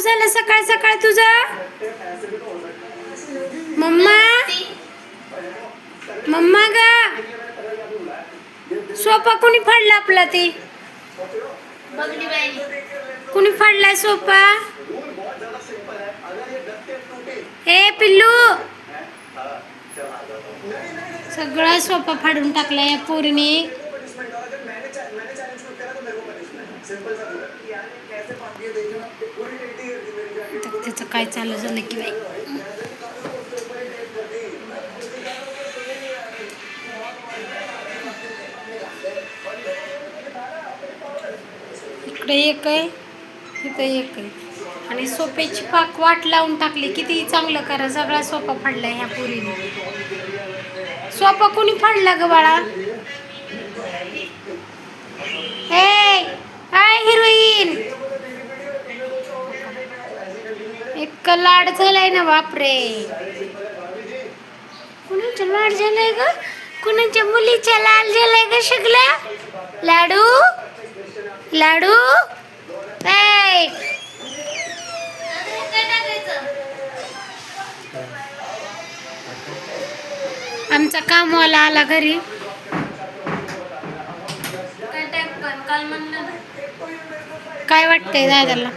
झालं सकाळ सकाळ तुझा? मम्मा मम्मा गा सोफा कोणी फाडला आपला? ते कुणी फाडलाय सोफा? हे पिल्लू सगळा सोफा फाडून टाकला या पोरीने. त्याचं काय चालू झालं की बाई. इकडे एक आहे, इथं एक आहे आणि सोफ्याची पाक वाट लावून टाकली. किती चांगलं करा, सगळा सोफा फाडलाय ह्या पोरीने. सोफा कोणी फाडला ग बाळा? हे हाय हिरोईन, इतकं लाड झालाय ना बापरे. कुणाच्या लाड झालाय ग? कुणाच्या मुलीच्या लाड झालाय ग? सगळा लाडू लाडू. आमचा कामवाला आला घरी. काय वाटतंय दादाला?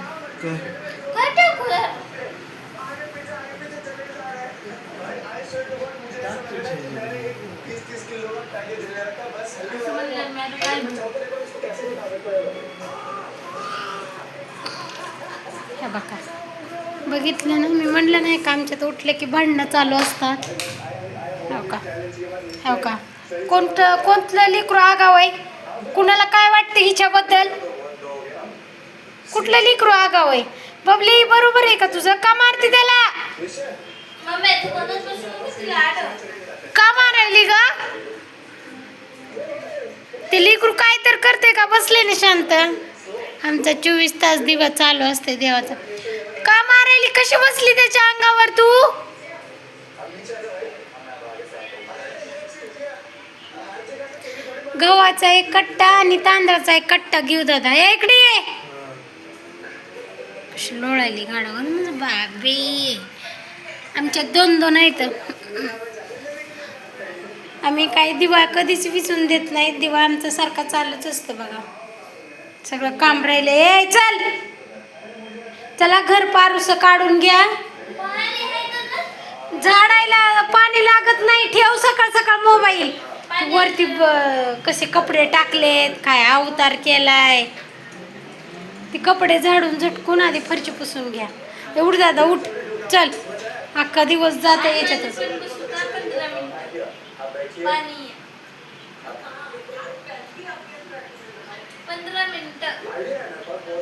बघा बघितलं ना, मी म्हणलं नाही का आमच्यात उठले की भांडणं चालू असतात. हो का कोणतं लेकरू आगाव आहे? कुणाला काय वाटतं हिच्याबद्दल? कुठलं लेकरू आगाव आहे? बबली बरोबर आहे का तुझं? का मारते त्याला? का मारायली ग? ते लेकरू काय तर करते का? बसले ना शांत. आमचा 24 तास दिवा चालू असते देवाचा. का मारायली? कशी बसली त्याच्या अंगावर तू? गव्हाचा एक कट्टा आणि तांदळाचा एक कट्टा घेऊ दादा. या इकडे ये. कशी लोळायली गाडावर बाबे. आमच्यात 2-2 आहेत. आम्ही काही दिवा कधीच विसरून देत नाही. दिवा आमचा सारखा चालूच असतं बघा. सगळं काम राहिले. चल चला घर पारुस काढून घ्या. झाडायला पाणी लागत नाही. ठेव सकाळ सकाळ मोबाईल. वरती कसे कपडे टाकलेत, काय अवतार केलाय. ते कपडे झाडून झटकून आधी फरची पुसून घ्या. उठ दादा उठ. चल अख्खा दिवस जात याच्यातच.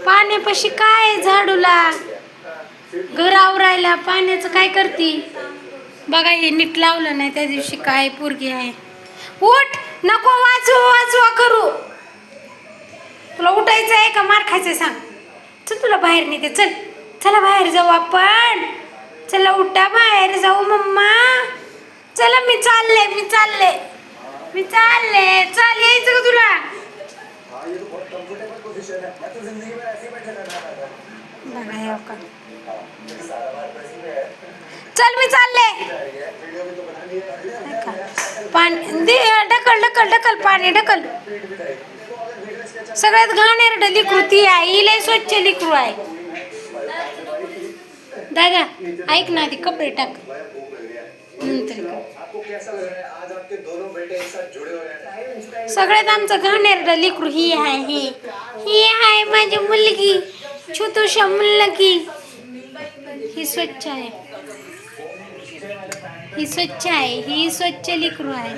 पाण्यापाशी काय झाडूला, घर आवरायला पाण्याचं काय करती? बघा हे नीट लावलं नाही त्या दिवशी. काय पोरगी आहे. उठ. नको वाचवा करू. तुला उठायचं आहे का मार खायचंय सांग? चल तुला बाहेर नेते. चल चला बाहेर जाऊ आपण. चला उठा बाहेर जाऊ मम्मा. चला मी चालले. चल यायचं का तुला? बघा का. चल मी चालले. पाणी ढकल पाणी ढकल. सगळ्यात घाणेरड लिकरू ती आहे. लय स्वच्छ लिकरू आहे. दादा ऐक ना, आधी कपडे टाक नंतर. सगळ्यात आमचं घाणेरड लिकरू ही आहे माझी मुलगी. छोटूशा मुलगी. ही स्वच्छ आहे. ही स्वच्छ लिकरू आहे.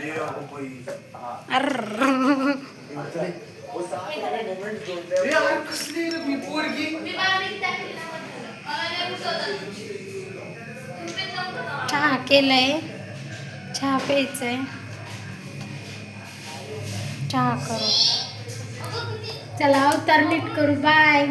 चहा केलाय. चहा प्यायचंय. चहा करू. चला अवतार नीट करू. बाय.